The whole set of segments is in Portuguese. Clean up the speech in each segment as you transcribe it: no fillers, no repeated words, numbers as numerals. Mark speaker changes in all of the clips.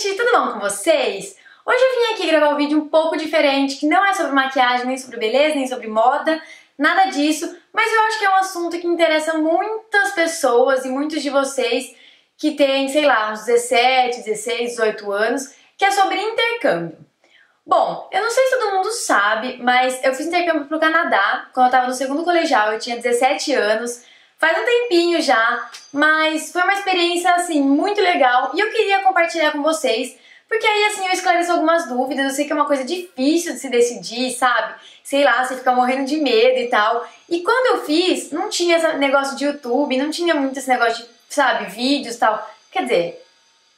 Speaker 1: gente, tudo bom com vocês? Hoje eu vim aqui gravar um vídeo um pouco diferente, que não é sobre maquiagem, nem sobre beleza, nem sobre moda, nada disso, mas eu acho que é um assunto que interessa muitas pessoas e muitos de vocês que têm, sei lá, uns 17, 16, 18 anos, que é sobre intercâmbio. Bom, eu não sei se todo mundo sabe, mas eu fiz intercâmbio pro Canadá quando eu tava no segundo colegial, eu tinha 17 anos, faz um tempinho já, mas foi uma experiência, assim, muito legal e eu queria compartilhar com vocês, porque aí, assim, eu esclareço algumas dúvidas, eu sei que é uma coisa difícil de se decidir, sabe? Sei lá, você fica morrendo de medo e tal. E quando eu fiz, não tinha esse negócio de YouTube, não tinha muito esse negócio de, sabe, vídeos e tal. Quer dizer,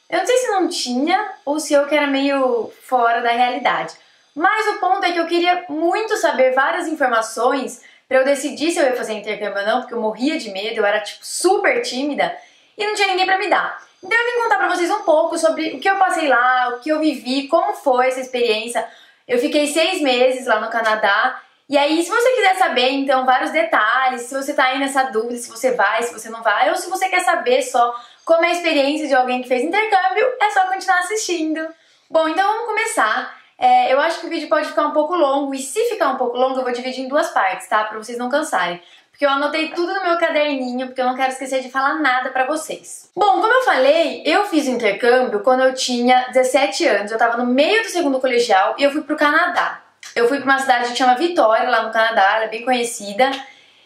Speaker 1: eu não sei se não tinha ou se eu que era meio fora da realidade. Mas o ponto é que eu queria muito saber várias informações pra eu decidir se eu ia fazer intercâmbio ou não, porque eu morria de medo, eu era, tipo, super tímida e não tinha ninguém pra me dar. Então eu vim contar pra vocês um pouco sobre o que eu passei lá, o que eu vivi, como foi essa experiência. Eu fiquei 6 meses lá no Canadá. E aí, se você quiser saber, então, vários detalhes, se você tá aí nessa dúvida, se você vai, se você não vai, ou se você quer saber só como é a experiência de alguém que fez intercâmbio, é só continuar assistindo. Bom, então vamos começar. Eu acho que o vídeo pode ficar um pouco longo, e se ficar um pouco longo, eu vou dividir em 2 partes, tá? Pra vocês não cansarem. Porque eu anotei tudo no meu caderninho, porque eu não quero esquecer de falar nada pra vocês. Bom, como eu falei, eu fiz o intercâmbio quando eu tinha 17 anos. Eu tava no meio do segundo colegial e eu fui pro Canadá. Eu fui pra uma cidade que chama Vitória, lá no Canadá, ela é bem conhecida.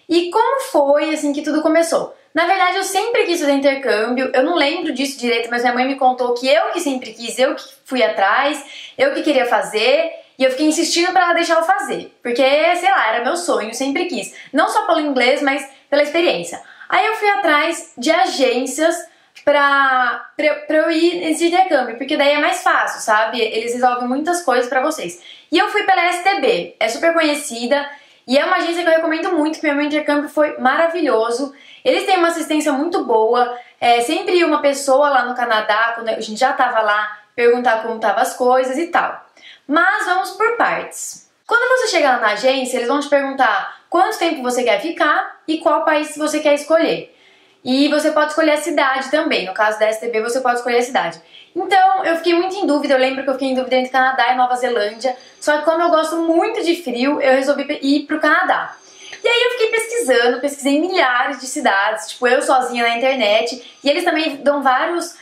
Speaker 1: E como foi, assim, que tudo começou? Na verdade, eu sempre quis fazer intercâmbio, eu não lembro disso direito, mas minha mãe me contou que eu que sempre quis, eu que fui atrás, eu que queria fazer. E eu fiquei insistindo pra ela deixar eu fazer, porque, sei lá, era meu sonho, sempre quis. Não só pelo inglês, mas pela experiência. Aí eu fui atrás de agências pra eu ir nesse intercâmbio, porque daí é mais fácil, sabe? Eles resolvem muitas coisas pra vocês. E eu fui pela STB, é super conhecida e é uma agência que eu recomendo muito, porque meu intercâmbio foi maravilhoso. Eles têm uma assistência muito boa, sempre ia uma pessoa lá no Canadá, quando a gente já tava lá, perguntar como estavam as coisas e tal. Mas vamos por partes. Quando você chegar lá na agência, eles vão te perguntar quanto tempo você quer ficar e qual país você quer escolher. E você pode escolher a cidade também, no caso da STB você pode escolher a cidade. Então eu fiquei muito em dúvida, eu lembro que eu fiquei em dúvida entre Canadá e Nova Zelândia, só que como eu gosto muito de frio, eu resolvi ir pro Canadá. E aí eu fiquei pesquisando, pesquisei milhares de cidades, tipo eu sozinha na internet, e eles também dão vários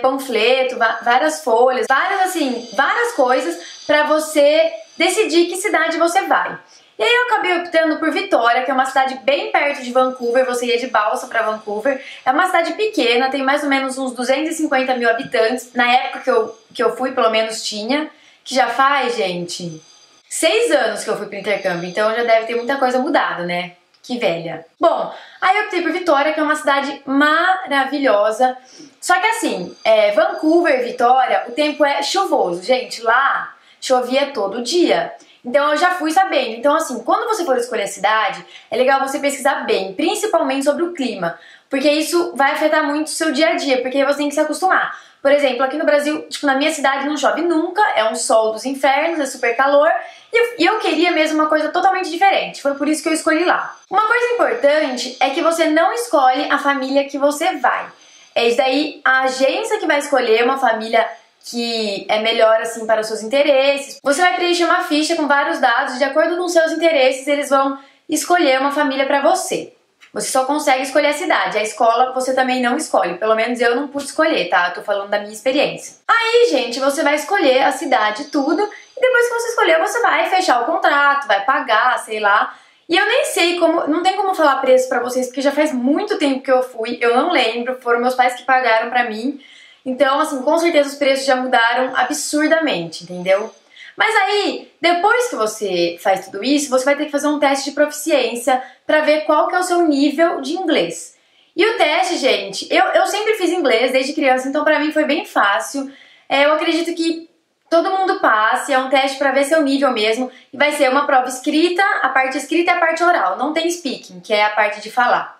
Speaker 1: panfletos, várias folhas, várias coisas pra você decidir que cidade você vai. E aí eu acabei optando por Vitória, que é uma cidade bem perto de Vancouver, você ia de balsa pra Vancouver. É uma cidade pequena, tem mais ou menos uns 250 mil habitantes, na época que eu fui pelo menos tinha, que já faz, gente, 6 anos que eu fui pro intercâmbio, então já deve ter muita coisa mudada, né? Que velha. Bom, aí eu optei por Vitória, que é uma cidade maravilhosa. Só que assim, Vancouver, Vitória, o tempo é chuvoso. Gente, lá chovia todo dia. Então eu já fui sabendo. Então assim, quando você for escolher a cidade, é legal você pesquisar bem, principalmente sobre o clima. Porque isso vai afetar muito o seu dia a dia, porque você tem que se acostumar. Por exemplo, aqui no Brasil, tipo, na minha cidade não chove nunca, é um sol dos infernos, é super calor. E eu queria mesmo uma coisa totalmente diferente, foi por isso que eu escolhi lá. Uma coisa importante é que você não escolhe a família que você vai. É isso daí, a agência que vai escolher uma família que é melhor assim para os seus interesses. Você vai preencher uma ficha com vários dados, de acordo com os seus interesses, eles vão escolher uma família para você. Você só consegue escolher a cidade, a escola você também não escolhe, pelo menos eu não pude escolher, tá? Eu tô falando da minha experiência. Aí, gente, você vai escolher a cidade e tudo, e depois que você escolher, você vai fechar o contrato, vai pagar, sei lá. E eu nem sei como, não tem como falar preço pra vocês, porque já faz muito tempo que eu fui, eu não lembro, foram meus pais que pagaram pra mim. Então, assim, com certeza os preços já mudaram absurdamente, entendeu? Mas aí, depois que você faz tudo isso, você vai ter que fazer um teste de proficiência pra ver qual que é o seu nível de inglês. E o teste, gente, eu sempre fiz inglês desde criança, então pra mim foi bem fácil. Eu acredito que todo mundo passe, é um teste pra ver seu nível mesmo. E vai ser uma prova escrita, a parte escrita e a parte oral, não tem speaking, que é a parte de falar.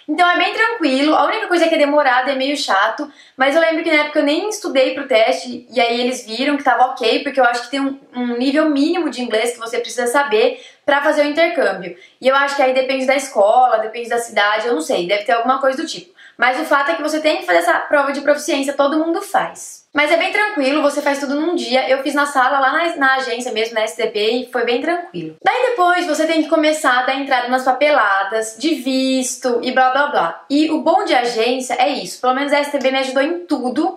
Speaker 1: Então é bem tranquilo, a única coisa que é demorada, é meio chato, mas eu lembro que na época eu nem estudei pro teste e aí eles viram que tava ok, porque eu acho que tem um nível mínimo de inglês que você precisa saber pra fazer o intercâmbio. E eu acho que aí depende da escola, depende da cidade, eu não sei, deve ter alguma coisa do tipo. Mas o fato é que você tem que fazer essa prova de proficiência, todo mundo faz. Mas é bem tranquilo, você faz tudo num dia. Eu fiz na sala, lá na agência mesmo, na STB, e foi bem tranquilo. Daí depois você tem que começar a dar entrada nas papeladas, de visto e blá blá blá. E o bom de agência é isso, pelo menos a STB me ajudou em tudo.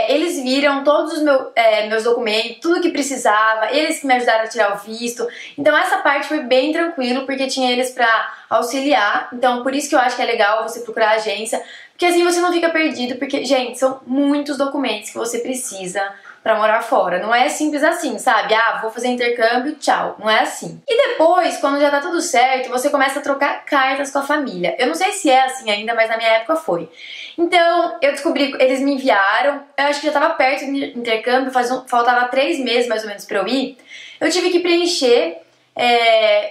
Speaker 1: Eles viram todos os meus documentos, tudo que precisava, eles que me ajudaram a tirar o visto. Então essa parte foi bem tranquilo, porque tinha eles pra auxiliar. Então por isso que eu acho que é legal você procurar a agência, porque assim você não fica perdido, porque, gente, são muitos documentos que você precisa pra morar fora. Não é simples assim, sabe? Ah, vou fazer intercâmbio, tchau. Não é assim. E depois, quando já tá tudo certo, você começa a trocar cartas com a família. Eu não sei se é assim ainda, mas na minha época foi. Então, eu descobri, eles me enviaram, eu acho que já tava perto do intercâmbio, faltava 3 meses mais ou menos pra eu ir. Eu tive que preencher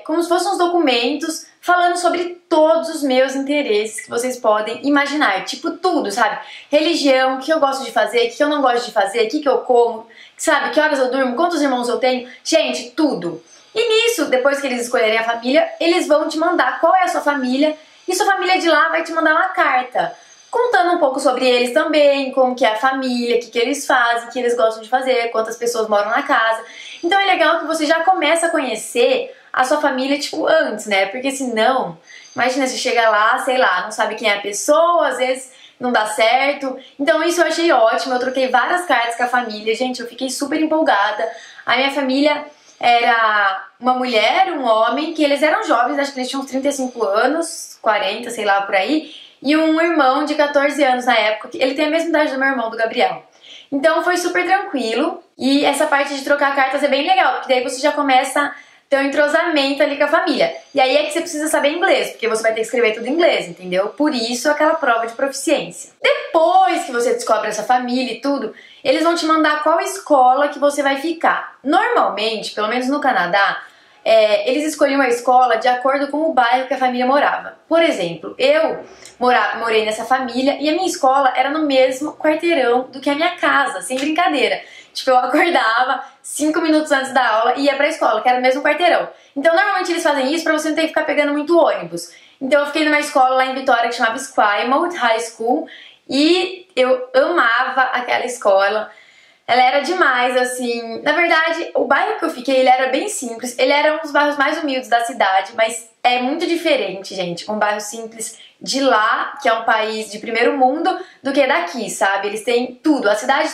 Speaker 1: como se fossem uns documentos falando sobre todos os meus interesses que vocês podem imaginar, tipo tudo, sabe? Religião, o que eu gosto de fazer, o que eu não gosto de fazer, o que eu como, sabe? Que horas eu durmo, quantos irmãos eu tenho, gente, tudo. E nisso, depois que eles escolherem a família, eles vão te mandar qual é a sua família, e sua família de lá vai te mandar uma carta, contando um pouco sobre eles também, como que é a família, o que eles fazem, o que eles gostam de fazer, quantas pessoas moram na casa. Então é legal que você já começa a conhecer a sua família, tipo, antes, né? Porque senão, imagina, você chega lá, sei lá, não sabe quem é a pessoa, às vezes não dá certo. Então isso eu achei ótimo, eu troquei várias cartas com a família, gente, eu fiquei super empolgada. A minha família era uma mulher, um homem, que eles eram jovens, acho que eles tinham uns 35 anos, 40, sei lá, por aí, e um irmão de 14 anos na época, ele tem a mesma idade do meu irmão, do Gabriel. Então foi super tranquilo, e essa parte de trocar cartas é bem legal, porque daí você já começa ter um entrosamento ali com a família. E aí é que você precisa saber inglês, porque você vai ter que escrever tudo em inglês, entendeu? Por isso aquela prova de proficiência. Depois que você descobre essa família e tudo, eles vão te mandar qual escola que você vai ficar. Normalmente, pelo menos no Canadá, eles escolhiam a escola de acordo com o bairro que a família morava. Por exemplo, eu morei nessa família e a minha escola era no mesmo quarteirão do que a minha casa, sem brincadeira. Tipo, eu acordava 5 minutos antes da aula e ia pra escola, que era no mesmo quarteirão. Então, normalmente eles fazem isso pra você não ter que ficar pegando muito ônibus. Então, eu fiquei numa escola lá em Vitória que chamava Esquimalt High School e eu amava aquela escola. Ela era demais, assim. Na verdade, o bairro que eu fiquei, ele era bem simples. Ele era um dos bairros mais humildes da cidade, mas é muito diferente, gente. Um bairro simples de lá, que é um país de primeiro mundo, do que daqui, sabe? Eles têm tudo. A cidade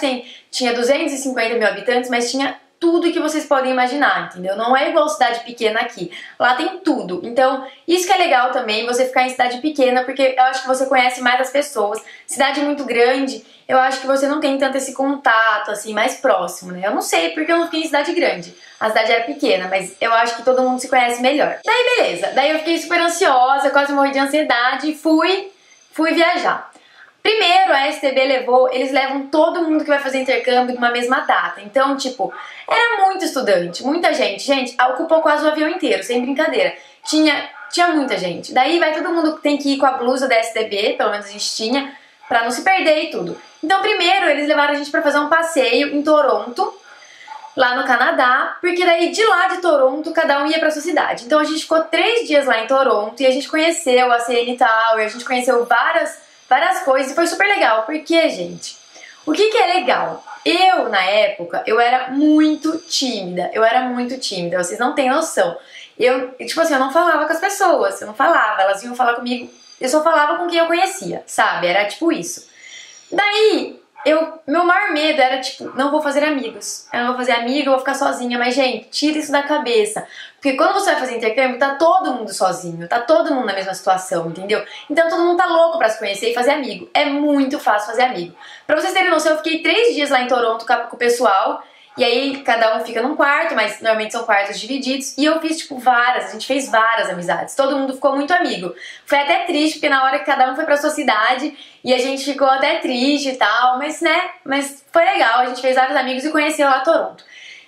Speaker 1: tinha 250 mil habitantes, mas tinha tudo que vocês podem imaginar, entendeu? Não é igual cidade pequena aqui. Lá tem tudo. Então, isso que é legal também, você ficar em cidade pequena, porque eu acho que você conhece mais as pessoas. Cidade muito grande, eu acho que você não tem tanto esse contato, assim, mais próximo, né? Eu não sei, porque eu não fiquei em cidade grande. A cidade era pequena, mas eu acho que todo mundo se conhece melhor. Daí, beleza. Daí eu fiquei super ansiosa, quase morri de ansiedade e fui viajar. Primeiro, a STB eles levam todo mundo que vai fazer intercâmbio numa mesma data. Então, tipo, era muito estudante, muita gente. Gente, ocupou quase o avião inteiro, sem brincadeira. Tinha muita gente. Daí vai todo mundo tem que ir com a blusa da STB, pelo menos a gente tinha, pra não se perder e tudo. Então, primeiro, eles levaram a gente pra fazer um passeio em Toronto, lá no Canadá, porque daí de lá de Toronto, cada um ia pra sua cidade. Então, a gente ficou 3 dias lá em Toronto e a gente conheceu a CN Tower, a gente conheceu várias coisas e foi super legal, porque, gente, o que é legal? Eu, na época, eu era muito tímida, vocês não têm noção. Tipo assim, eu não falava com as pessoas, elas vinham falar comigo, eu só falava com quem eu conhecia, sabe? Era tipo isso. Daí, meu maior medo era tipo, não vou fazer amigos, eu não vou fazer amigo, eu vou ficar sozinha, mas gente, tira isso da cabeça, porque quando você vai fazer intercâmbio, tá todo mundo sozinho, tá todo mundo na mesma situação, entendeu? Então todo mundo tá louco pra se conhecer e fazer amigo, é muito fácil fazer amigo. Pra vocês terem noção, eu fiquei 3 dias lá em Toronto com o pessoal, e aí cada um fica num quarto, mas normalmente são quartos divididos, e eu fiz tipo a gente fez várias amizades, todo mundo ficou muito amigo. Foi até triste, porque na hora que cada um foi pra sua cidade, e a gente ficou até triste e tal, mas foi legal, a gente fez vários amigos e conheceu lá Toronto.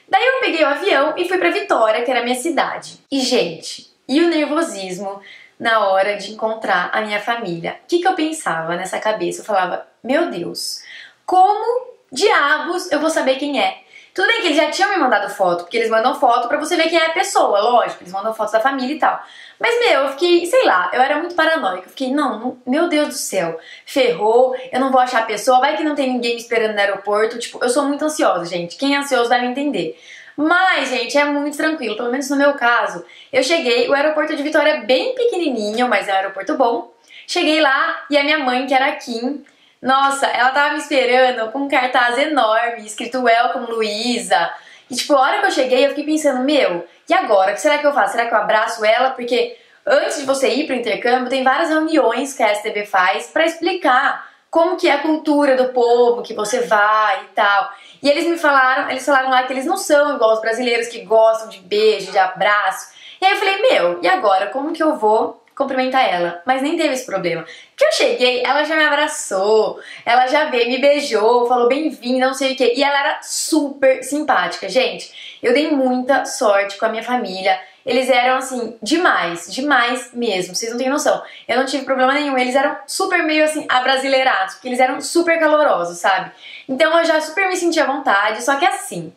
Speaker 1: Daí eu peguei o avião e fui pra Vitória, que era a minha cidade. E gente, e o nervosismo na hora de encontrar a minha família? O que eu pensava nessa cabeça? Eu falava, meu Deus, como diabos eu vou saber quem é? Tudo bem que eles já tinham me mandado foto, porque eles mandam foto pra você ver quem é a pessoa, lógico, eles mandam fotos da família e tal. Mas, eu fiquei, sei lá, eu era muito paranoica. Eu fiquei, não, meu Deus do céu, ferrou, eu não vou achar a pessoa, vai que não tem ninguém me esperando no aeroporto. Tipo, eu sou muito ansiosa, gente. Quem é ansioso vai me entender. Mas, gente, é muito tranquilo, pelo menos no meu caso. Eu cheguei, o aeroporto de Vitória é bem pequenininho, mas é um aeroporto bom. Cheguei lá e a minha mãe, que era a Kim, nossa, ela tava me esperando com um cartaz enorme, escrito Welcome Luísa. E tipo, a hora que eu cheguei, eu fiquei pensando, e agora? O que será que eu faço? Será que eu abraço ela? Porque antes de você ir pro intercâmbio, tem várias reuniões que a STB faz pra explicar como que é a cultura do povo que você vai e tal. E eles falaram lá que eles não são igual os brasileiros que gostam de beijo, de abraço. E aí eu falei, e agora? Como que eu vou cumprimentar ela? Mas nem teve esse problema. Que eu cheguei, ela já me abraçou, ela já veio, me beijou, falou bem-vinda, não sei o que. E ela era super simpática, gente. Eu dei muita sorte com a minha família. Eles eram, assim, demais mesmo, vocês não têm noção. Eu não tive problema nenhum, eles eram super meio, assim, abrasileirados, porque eles eram super calorosos, sabe? Então eu já super me senti à vontade, só que assim,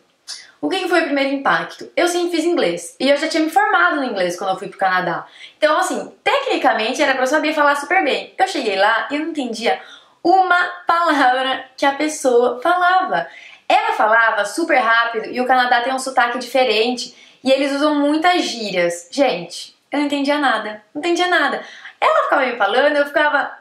Speaker 1: o que foi o primeiro impacto? Eu sempre fiz inglês, e eu já tinha me formado no inglês quando eu fui pro Canadá. Então, assim, tecnicamente era pra eu saber falar super bem. Eu cheguei lá e eu não entendia uma palavra que a pessoa falava. Ela falava super rápido, e o Canadá tem um sotaque diferente, e eles usam muitas gírias. Gente, eu não entendia nada. Ela ficava me falando, eu ficava,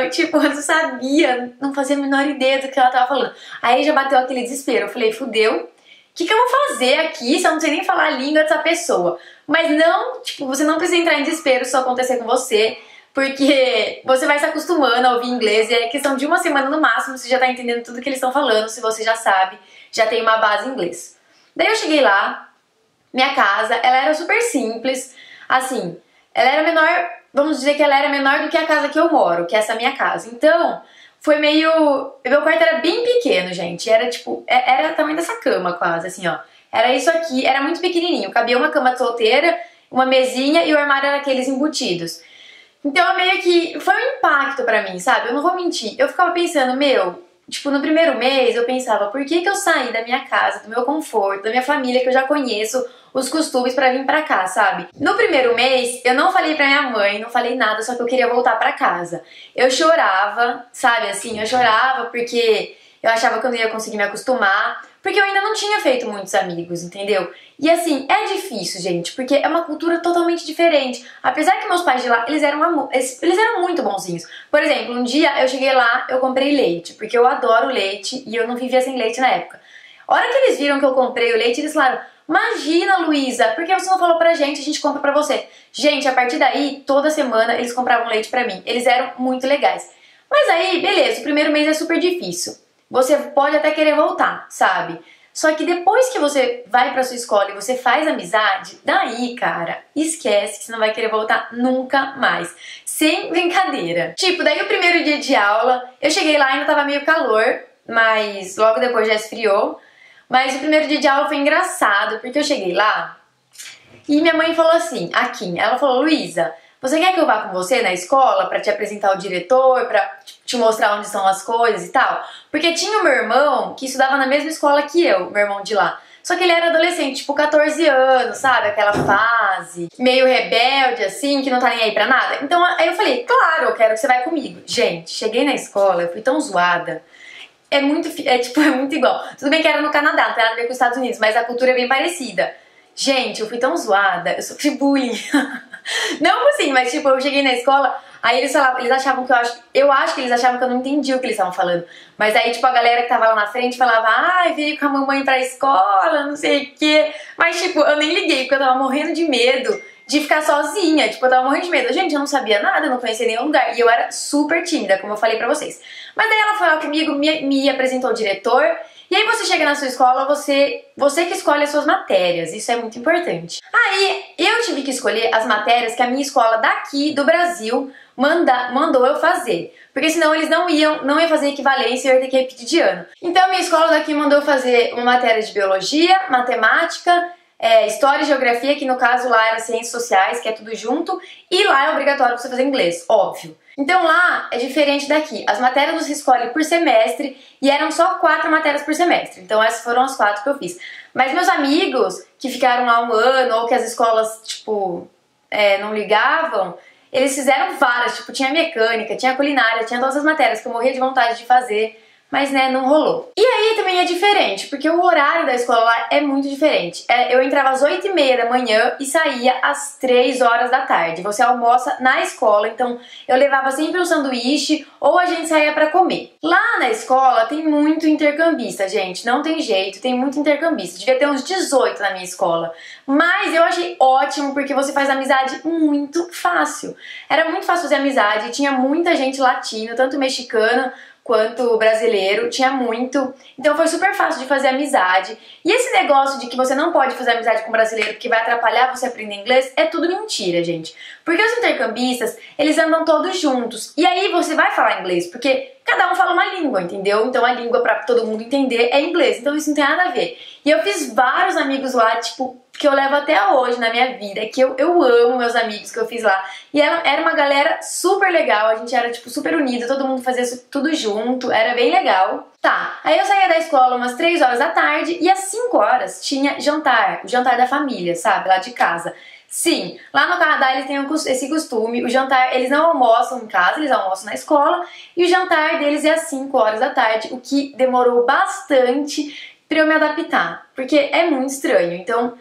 Speaker 1: tipo, eu não sabia, não fazia a menor ideia do que ela tava falando. Aí já bateu aquele desespero, eu falei, fudeu, o que eu vou fazer aqui se eu não sei nem falar a língua dessa pessoa? Mas não, tipo, você não precisa entrar em desespero se isso acontecer com você, porque você vai se acostumando a ouvir inglês e é questão de uma semana no máximo, você já tá entendendo tudo que eles estão falando, se você já sabe, já tem uma base em inglês. Daí eu cheguei lá, minha casa, ela era super simples, assim, ela era menor, vamos dizer que ela era menor do que a casa que eu moro, que é essa minha casa. Então, foi meio... Meu quarto era bem pequeno, gente, era tipo, era o tamanho dessa cama quase, assim, ó. Era isso aqui, era muito pequenininho, cabia uma cama de solteira, uma mesinha e o armário era aqueles embutidos. Então, meio que foi um impacto pra mim, sabe? Eu não vou mentir, eu ficava pensando, tipo, no primeiro mês eu pensava, por que eu saí da minha casa, do meu conforto, da minha família que eu já conheço, os costumes pra vir pra cá, sabe? No primeiro mês eu não falei pra minha mãe, não falei nada, só que eu queria voltar pra casa. Eu chorava, sabe assim, eu chorava porque eu achava que eu não ia conseguir me acostumar, porque eu ainda não tinha feito muitos amigos, entendeu? E assim, é difícil, gente, porque é uma cultura totalmente diferente. Apesar que meus pais de lá, eles eram muito bonzinhos. Por exemplo, um dia eu cheguei lá, eu comprei leite, porque eu adoro leite e eu não vivia sem leite na época. A hora que eles viram que eu comprei o leite, eles falaram, imagina, Luísa, por que você não falou pra gente, a gente compra pra você. Gente, a partir daí, toda semana eles compravam leite pra mim. Eles eram muito legais. Mas aí, beleza, o primeiro mês é super difícil. Você pode até querer voltar, sabe? Só que depois que você vai pra sua escola e você faz amizade, daí, cara, esquece que você não vai querer voltar nunca mais. Sem brincadeira. Tipo, daí o primeiro dia de aula, eu cheguei lá e ainda tava meio calor, mas logo depois já esfriou. Mas o primeiro dia de aula foi engraçado, porque eu cheguei lá e minha mãe falou assim, a Kim, ela falou, Luísa, você quer que eu vá com você na escola pra te apresentar o diretor, pra te mostrar onde estão as coisas e tal? Porque tinha o meu irmão que estudava na mesma escola que eu, meu irmão de lá. Só que ele era adolescente, tipo 14 anos, sabe? Aquela fase meio rebelde, assim, que não tá nem aí pra nada. Então aí eu falei, claro, eu quero que você vá comigo. Gente, cheguei na escola, eu fui tão zoada. É muito igual. Tudo bem que era no Canadá, não tem nada a ver com os Estados Unidos, mas a cultura é bem parecida. Gente, eu fui tão zoada, eu sofri bullying. Não assim, mas tipo, eu cheguei na escola, aí eles falavam, eles achavam que eu acho que eles achavam que eu não entendia o que eles estavam falando. Mas aí, tipo, a galera que tava lá na frente falava, ai, veio com a mamãe pra escola, não sei o quê. Mas, tipo, eu nem liguei, porque eu tava morrendo de medo de ficar sozinha. Tipo, eu tava morrendo de medo. Gente, eu não sabia nada, eu não conhecia nenhum lugar. E eu era super tímida, como eu falei pra vocês. Mas daí ela foi lá comigo, me apresentou o diretor. E aí você chega na sua escola, você que escolhe as suas matérias, isso é muito importante. Aí eu tive que escolher as matérias que a minha escola daqui do Brasil mandou eu fazer. Porque senão eles não iam fazer equivalência e eu ia ter que repetir de ano. Então a minha escola daqui mandou eu fazer uma matéria de biologia, matemática, história e geografia, que no caso lá era ciências sociais, que é tudo junto, e lá é obrigatório você fazer inglês, óbvio. Então lá é diferente daqui. As matérias você escolhe por semestre e eram só 4 matérias por semestre. Então essas foram as 4 que eu fiz. Mas meus amigos que ficaram lá um ano ou que as escolas, tipo, não ligavam, eles fizeram várias, tipo, tinha mecânica, tinha culinária, tinha todas as matérias que eu morria de vontade de fazer, mas né, não rolou. E aí também é diferente, porque o horário da escola lá é muito diferente. Eu entrava às 8h30 da manhã e saía às 3 horas da tarde. Você almoça na escola, então eu levava sempre um sanduíche ou a gente saía pra comer. Lá na escola tem muito intercambista, gente, não tem jeito, tem muito intercambista. Devia ter uns 18 na minha escola. Mas eu achei ótimo porque você faz amizade muito fácil. Era muito fácil fazer amizade, tinha muita gente latina, tanto mexicano quanto brasileiro, tinha muito, então foi super fácil de fazer amizade. E esse negócio de que você não pode fazer amizade com brasileiro porque vai atrapalhar você aprender inglês é tudo mentira, gente. Porque os intercambistas, eles andam todos juntos, e aí você vai falar inglês, porque cada um fala uma língua, entendeu? Então a língua pra todo mundo entender é inglês, então isso não tem nada a ver. E eu fiz vários amigos lá, tipo, que eu levo até hoje na minha vida, que eu amo meus amigos que eu fiz lá. E era uma galera super legal, a gente era, tipo, super unida, todo mundo fazia tudo junto, era bem legal. Tá, aí eu saía da escola umas 3 horas da tarde e às 5 horas tinha jantar, o jantar da família, sabe, lá de casa. Sim, lá no Canadá eles têm esse costume, o jantar, eles não almoçam em casa, eles almoçam na escola, e o jantar deles é às 5 horas da tarde, o que demorou bastante pra eu me adaptar, porque é muito estranho, então...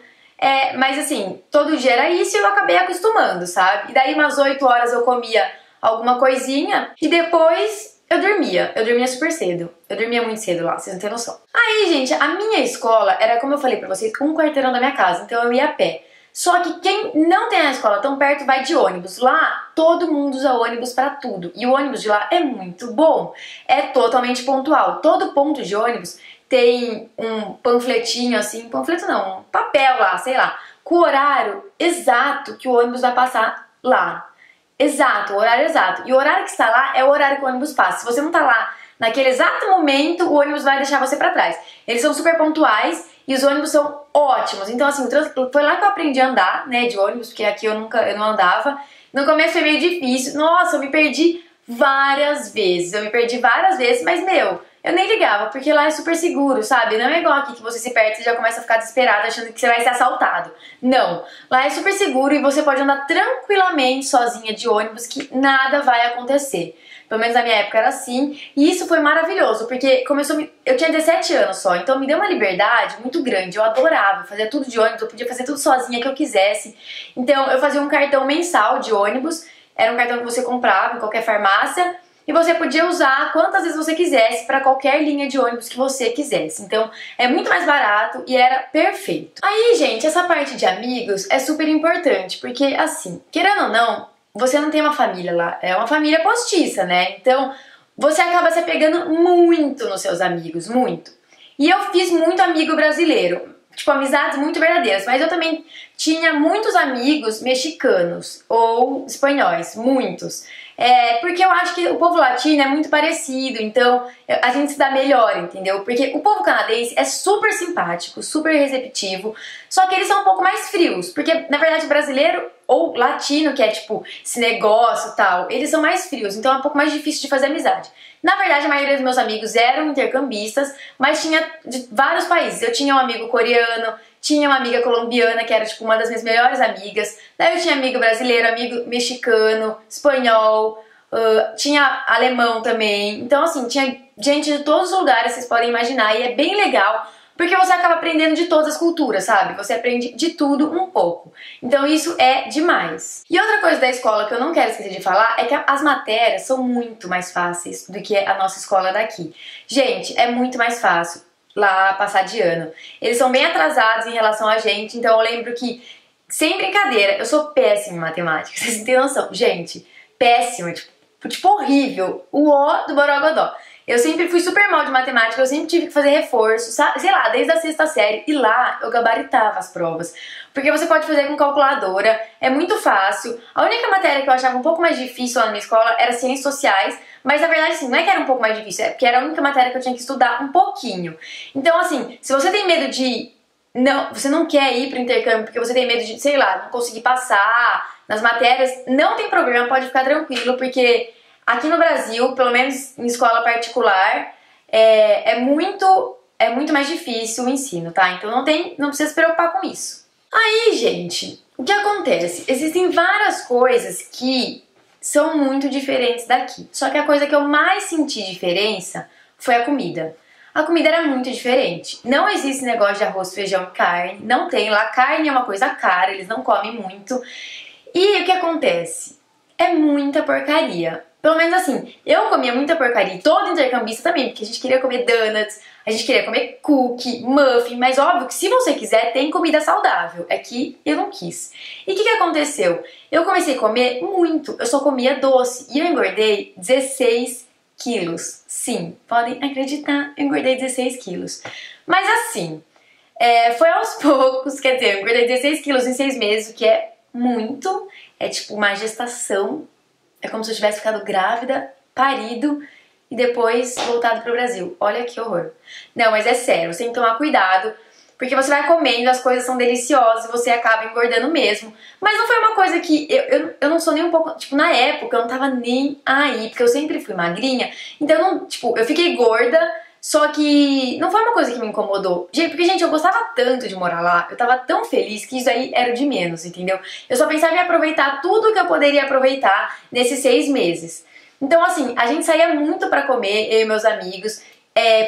Speaker 1: mas assim, todo dia era isso e eu acabei acostumando, sabe? E daí umas 8 horas eu comia alguma coisinha e depois eu dormia super cedo. Eu dormia muito cedo lá, vocês não têm noção. Aí, gente, a minha escola era, como eu falei pra vocês, um quarteirão da minha casa, então eu ia a pé. Só que quem não tem a escola tão perto vai de ônibus. Lá, todo mundo usa ônibus pra tudo. E o ônibus de lá é muito bom. É totalmente pontual. Todo ponto de ônibus tem um panfletinho assim, panfleto não, um papel lá, sei lá, com o horário exato que o ônibus vai passar lá. Exato, o horário exato. E o horário que está lá é o horário que o ônibus passa. Se você não tá lá naquele exato momento, o ônibus vai deixar você pra trás. Eles são super pontuais e os ônibus são ótimos. Então assim, foi lá que eu aprendi a andar, né, de ônibus, porque aqui eu não andava. No começo foi meio difícil. Nossa, eu me perdi várias vezes. Mas meu, eu nem ligava, porque lá é super seguro, sabe? Não é igual aqui que você se perde e já começa a ficar desesperado achando que você vai ser assaltado. Não, lá é super seguro e você pode andar tranquilamente sozinha de ônibus que nada vai acontecer. Pelo menos na minha época era assim, e isso foi maravilhoso, porque eu tinha 17 anos só, então me deu uma liberdade muito grande, eu adorava, fazia tudo de ônibus, eu podia fazer tudo sozinha que eu quisesse. Então eu fazia um cartão mensal de ônibus, era um cartão que você comprava em qualquer farmácia, e você podia usar quantas vezes você quisesse para qualquer linha de ônibus que você quisesse. Então é muito mais barato e era perfeito. Aí, gente, essa parte de amigos é super importante, porque assim, querendo ou não, você não tem uma família lá, é uma família postiça, né? Então você acaba se apegando muito nos seus amigos, muito. E eu fiz muito amigo brasileiro, tipo, amizades muito verdadeiras, mas eu também tinha muitos amigos mexicanos ou espanhóis, muitos. Porque eu acho que o povo latino é muito parecido, então a gente se dá melhor, entendeu? Porque o povo canadense é super simpático, super receptivo, só que eles são um pouco mais frios, porque na verdade brasileiro ou latino, que é tipo esse negócio e tal, eles são mais frios, então é um pouco mais difícil de fazer amizade. Na verdade, a maioria dos meus amigos eram intercambistas, mas tinha de vários países. Eu tinha um amigo coreano, tinha uma amiga colombiana, que era tipo uma das minhas melhores amigas. Daí eu tinha amigo brasileiro, amigo mexicano, espanhol, tinha alemão também. Então assim, tinha gente de todos os lugares, vocês podem imaginar, e é bem legal, porque você acaba aprendendo de todas as culturas, sabe? Você aprende de tudo um pouco. Então isso é demais. E outra coisa da escola que eu não quero esquecer de falar é que as matérias são muito mais fáceis do que a nossa escola daqui. Gente, é muito mais fácil lá passar de ano. Eles são bem atrasados em relação a gente, então eu lembro que, sem brincadeira, eu sou péssima em matemática, vocês não têm noção. Gente, péssima, tipo horrível, o O do Borogodó. Eu sempre fui super mal de matemática, eu sempre tive que fazer reforço, sabe? Sei lá, desde a 6ª série. E lá eu gabaritava as provas. Porque você pode fazer com calculadora, é muito fácil. A única matéria que eu achava um pouco mais difícil lá na minha escola era ciências sociais. Mas na verdade, assim, não é que era um pouco mais difícil, é porque era a única matéria que eu tinha que estudar um pouquinho. Então, assim, se você tem medo de... você não quer ir pro intercâmbio porque você tem medo de, sei lá, não conseguir passar nas matérias, não tem problema, pode ficar tranquilo, porque... Aqui no Brasil, pelo menos em escola particular, é muito mais difícil o ensino, tá? Então não precisa se preocupar com isso. Aí, gente, o que acontece? Existem várias coisas que são muito diferentes daqui. Só que a coisa que eu mais senti diferença foi a comida. A comida era muito diferente. Não existe negócio de arroz, feijão e carne. Não tem. Lá carne é uma coisa cara, eles não comem muito. E o que acontece? É muita porcaria. Pelo menos assim, eu comia muita porcaria. E todo intercambista também, porque a gente queria comer donuts, a gente queria comer cookie, muffin. Mas óbvio que se você quiser, tem comida saudável. É que eu não quis. E o que aconteceu? Eu comecei a comer muito. Eu só comia doce. E eu engordei 16 quilos. Sim, podem acreditar, eu engordei 16 quilos. Mas assim, foi aos poucos, quer dizer, eu engordei 16 quilos em 6 meses, o que é muito. É tipo uma gestação, é como se eu tivesse ficado grávida, parido e depois voltado pro Brasil. Olha que horror. Não, mas é sério, você tem que tomar cuidado, porque você vai comendo, as coisas são deliciosas e você acaba engordando mesmo. Mas não foi uma coisa que eu não sou nem um pouco... Tipo, na época eu não tava nem aí, porque eu sempre fui magrinha. Então, não, tipo, eu fiquei gorda, só que não foi uma coisa que me incomodou. Porque, gente, eu gostava tanto de morar lá, eu tava tão feliz que isso aí era o de menos, entendeu? Eu só pensava em aproveitar tudo que eu poderia aproveitar nesses 6 meses. Então, assim, a gente saía muito pra comer, eu e meus amigos,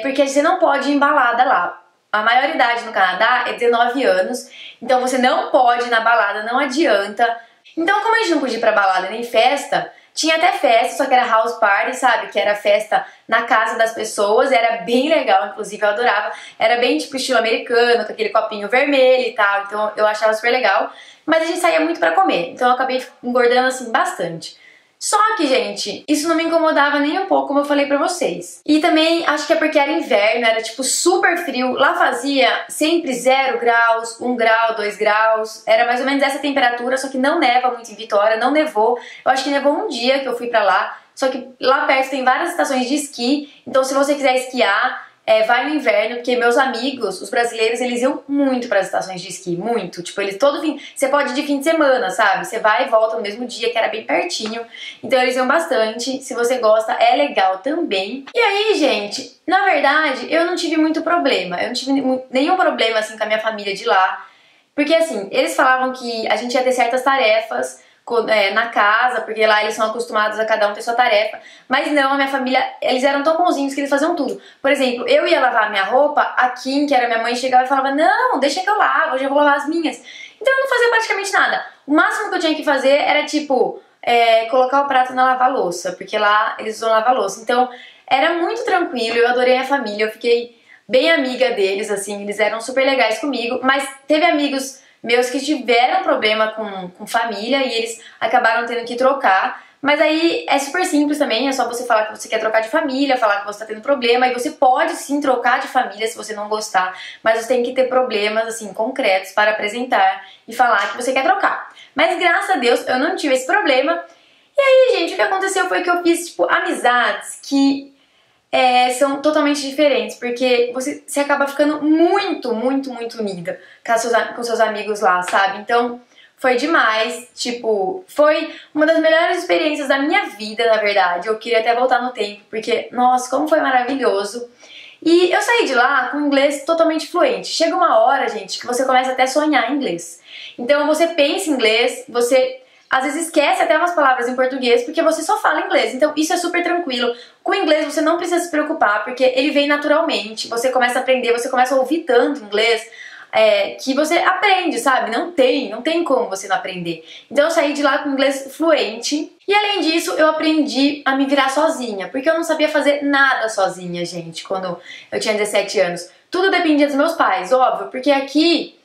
Speaker 1: porque você não pode ir em balada lá. A maioridade no Canadá é 19 anos, então você não pode ir na balada, não adianta. Então, como a gente não podia ir pra balada nem festa, tinha até festa, só que era house party, sabe? Que era festa na casa das pessoas, era bem legal, inclusive eu adorava. Era bem tipo estilo americano, com aquele copinho vermelho e tal, então eu achava super legal. Mas a gente saía muito pra comer, então eu acabei engordando assim bastante. Só que, gente, isso não me incomodava nem um pouco, como eu falei pra vocês. E também acho que é porque era inverno, era tipo super frio. Lá fazia sempre 0 graus, 1 grau, 2 graus. Era mais ou menos essa temperatura, só que não neva muito em Vitória, não nevou. Eu acho que nevou um dia que eu fui pra lá. Só que lá perto tem várias estações de esqui. Então se você quiser esquiar, vai no inverno, porque meus amigos, os brasileiros, eles iam muito para as estações de esqui, muito. Tipo, eles todo fim... Você pode ir de fim de semana, sabe? Você vai e volta no mesmo dia, que era bem pertinho. Então eles iam bastante. Se você gosta, é legal também. E aí, gente, na verdade, eu não tive muito problema. Eu não tive nenhum problema, assim, com a minha família de lá. Porque, assim, eles falavam que a gente ia ter certas tarefas na casa, porque lá eles são acostumados a cada um ter sua tarefa. Mas não, a minha família, eles eram tão bonzinhos que eles faziam tudo. Por exemplo, eu ia lavar a minha roupa, a Kim, que era minha mãe, chegava e falava: não, deixa que eu lavo, eu já vou lavar as minhas. Então eu não fazia praticamente nada. O máximo que eu tinha que fazer era tipo colocar o prato na lava-louça, porque lá eles usam lava-louça. Então era muito tranquilo, eu adorei a família, eu fiquei bem amiga deles, assim, eles eram super legais comigo. Mas teve amigos meus que tiveram problema com família e eles acabaram tendo que trocar. Mas aí é super simples também, é só você falar que você quer trocar de família, falar que você tá tendo problema, e você pode sim trocar de família se você não gostar, mas você tem que ter problemas assim concretos para apresentar e falar que você quer trocar. Mas graças a Deus eu não tive esse problema. E aí, gente, o que aconteceu foi que eu fiz tipo amizades que são totalmente diferentes, porque você acaba ficando muito unida com seus amigos lá, sabe? Então foi demais, tipo, foi uma das melhores experiências da minha vida, na verdade. Eu queria até voltar no tempo, porque, nossa, como foi maravilhoso. E eu saí de lá com inglês totalmente fluente. Chega uma hora, gente, que você começa até a sonhar em inglês. Então você pensa em inglês, você às vezes esquece até umas palavras em português porque você só fala inglês. Então isso é super tranquilo. Com o inglês você não precisa se preocupar, porque ele vem naturalmente. Você começa a aprender, você começa a ouvir tanto inglês que você aprende, sabe? Não tem como você não aprender. Então eu saí de lá com inglês fluente. E além disso, eu aprendi a me virar sozinha, porque eu não sabia fazer nada sozinha, gente, quando eu tinha 17 anos. Tudo dependia dos meus pais, óbvio, porque aqui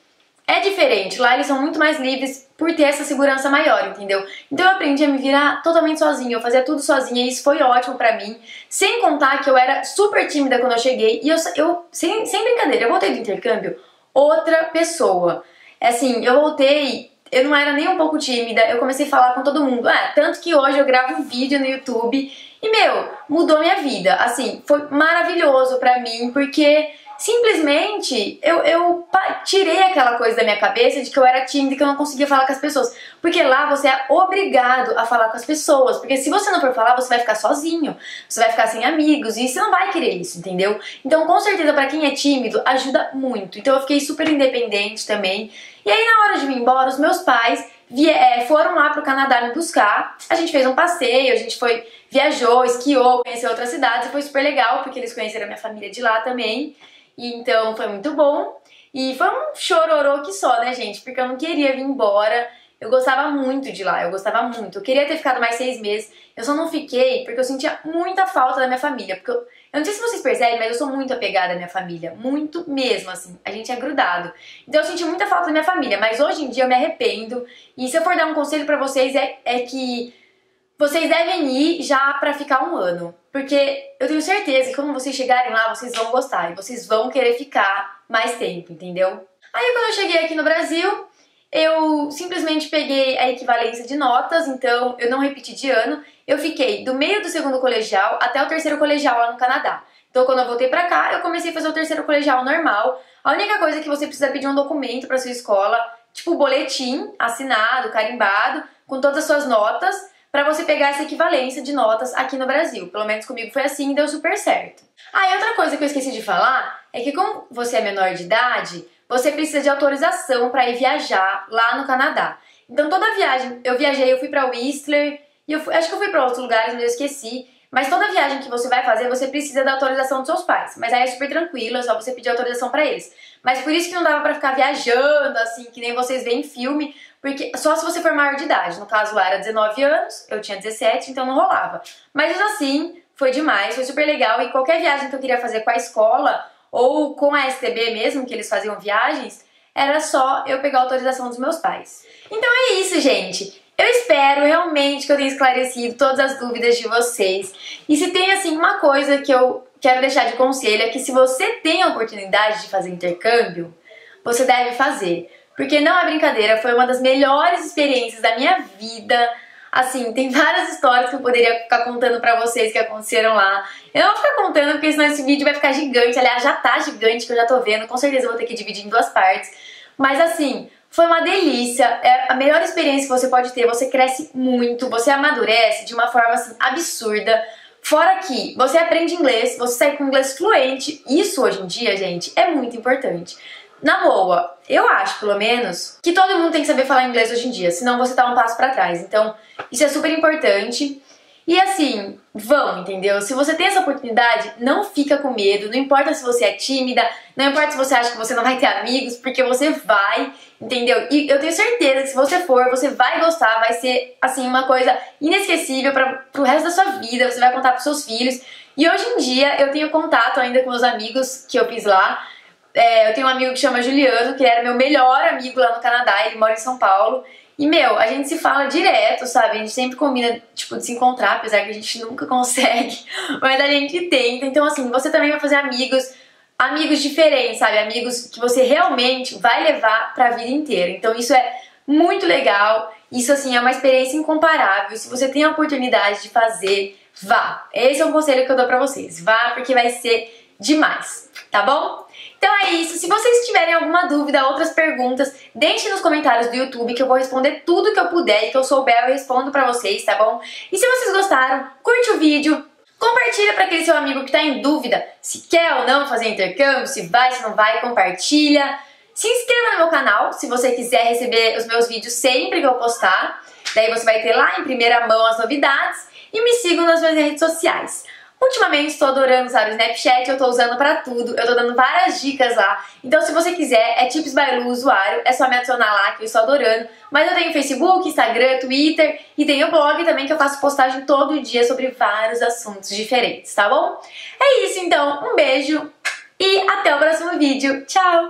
Speaker 1: é diferente. Lá eles são muito mais livres por ter essa segurança maior, entendeu? Então eu aprendi a me virar totalmente sozinha, eu fazia tudo sozinha e isso foi ótimo pra mim. Sem contar que eu era super tímida quando eu cheguei e eu sem brincadeira, eu voltei do intercâmbio outra pessoa. Assim, eu voltei, eu não era nem um pouco tímida, eu comecei a falar com todo mundo. Tanto que hoje eu gravo um vídeo no YouTube e, meu, mudou minha vida. Assim, foi maravilhoso pra mim, porque simplesmente eu tirei aquela coisa da minha cabeça de que eu era tímida e que eu não conseguia falar com as pessoas. Porque lá você é obrigado a falar com as pessoas. Porque se você não for falar, você vai ficar sozinho. Você vai ficar sem amigos e você não vai querer isso, entendeu? Então, com certeza, pra quem é tímido, ajuda muito. Então, eu fiquei super independente também. E aí, na hora de vir embora, os meus pais foram lá pro Canadá me buscar. A gente fez um passeio, a gente viajou, esquiou, conheceu outras cidades. E foi super legal, porque eles conheceram a minha família de lá também. E então foi muito bom. E foi um chororô que só, né, gente? Porque eu não queria vir embora. Eu gostava muito de lá, eu gostava muito. Eu queria ter ficado mais 6 meses. Eu só não fiquei porque eu sentia muita falta da minha família. Porque eu não sei se vocês percebem, mas eu sou muito apegada à minha família. Muito mesmo, assim. A gente é grudado. Então eu senti muita falta da minha família. Mas hoje em dia eu me arrependo. E se eu for dar um conselho pra vocês é que vocês devem ir já pra ficar 1 ano. Porque eu tenho certeza que quando vocês chegarem lá, vocês vão gostar. E vocês vão querer ficar mais tempo, entendeu? Aí quando eu cheguei aqui no Brasil, eu simplesmente peguei a equivalência de notas. Então eu não repeti de ano. Eu fiquei do meio do 2º colegial até o 3º colegial lá no Canadá. Então quando eu voltei pra cá, eu comecei a fazer o 3º colegial normal. A única coisa é que você precisa pedir um documento pra sua escola, tipo boletim assinado, carimbado, com todas as suas notas, pra você pegar essa equivalência de notas aqui no Brasil. Pelo menos comigo foi assim e deu super certo. Ah, e outra coisa que eu esqueci de falar é que como você é menor de idade, você precisa de autorização pra ir viajar lá no Canadá. Então toda viagem, eu fui pra Whistler, e acho que eu fui pra outros lugares, mas eu esqueci. Mas toda viagem que você vai fazer, você precisa da autorização dos seus pais. Mas aí é super tranquilo, é só você pedir autorização pra eles. Mas por isso que não dava pra ficar viajando, assim, que nem vocês veem em filme, porque só se você for maior de idade. No caso lá era 19 anos, eu tinha 17, então não rolava. Mas assim, foi demais, foi super legal. E qualquer viagem que eu queria fazer com a escola, ou com a STB mesmo, que eles faziam viagens, era só eu pegar a autorização dos meus pais. Então é isso, gente. Eu espero realmente que eu tenha esclarecido todas as dúvidas de vocês. E se tem, assim, uma coisa que eu quero deixar de conselho, é que se você tem a oportunidade de fazer intercâmbio, você deve fazer. Porque não é brincadeira, foi uma das melhores experiências da minha vida. Assim, tem várias histórias que eu poderia ficar contando pra vocês que aconteceram lá. Eu não vou ficar contando porque senão esse vídeo vai ficar gigante. Aliás, já tá gigante, que eu já tô vendo. Com certeza eu vou ter que dividir em 2 partes. Mas assim, foi uma delícia, é a melhor experiência que você pode ter, você cresce muito, você amadurece de uma forma assim absurda. Fora que você aprende inglês, você sai com inglês fluente, isso hoje em dia, gente, é muito importante. Na boa, eu acho, pelo menos, que todo mundo tem que saber falar inglês hoje em dia, senão você tá um passo pra trás. Então, isso é super importante. E assim, vão, entendeu? Se você tem essa oportunidade, não fica com medo, não importa se você é tímida, não importa se você acha que você não vai ter amigos, porque você vai, entendeu? E eu tenho certeza que se você for, você vai gostar, vai ser, assim, uma coisa inesquecível pro resto da sua vida, você vai contar pros seus filhos. E hoje em dia, eu tenho contato ainda com meus amigos que eu fiz lá. Eu tenho um amigo que chama Juliano, que era meu melhor amigo lá no Canadá, ele mora em São Paulo. E, meu, a gente se fala direto, sabe? A gente sempre combina, tipo, de se encontrar, apesar que a gente nunca consegue, mas a gente tenta. Então, assim, você também vai fazer amigos diferentes, sabe? Amigos que você realmente vai levar pra vida inteira. Então, isso é muito legal. Isso, assim, é uma experiência incomparável. Se você tem a oportunidade de fazer, vá. Esse é um conselho que eu dou pra vocês. Vá, porque vai ser demais, tá bom? Então é isso, se vocês tiverem alguma dúvida, outras perguntas, deixem nos comentários do YouTube que eu vou responder tudo que eu puder e que eu souber eu respondo pra vocês, tá bom? E se vocês gostaram, curte o vídeo, compartilha pra aquele seu amigo que tá em dúvida se quer ou não fazer intercâmbio, se vai, se não vai, compartilha. Se inscreva no meu canal se você quiser receber os meus vídeos sempre que eu postar, daí você vai ter lá em primeira mão as novidades e me sigam nas minhas redes sociais. Ultimamente estou adorando usar o Snapchat, eu estou usando pra tudo, eu estou dando várias dicas lá. Então se você quiser, é Tips by Lu usuário, é só me adicionar lá que eu estou adorando. Mas eu tenho Facebook, Instagram, Twitter e tenho blog também que eu faço postagem todo dia sobre vários assuntos diferentes, tá bom? É isso então, um beijo e até o próximo vídeo. Tchau!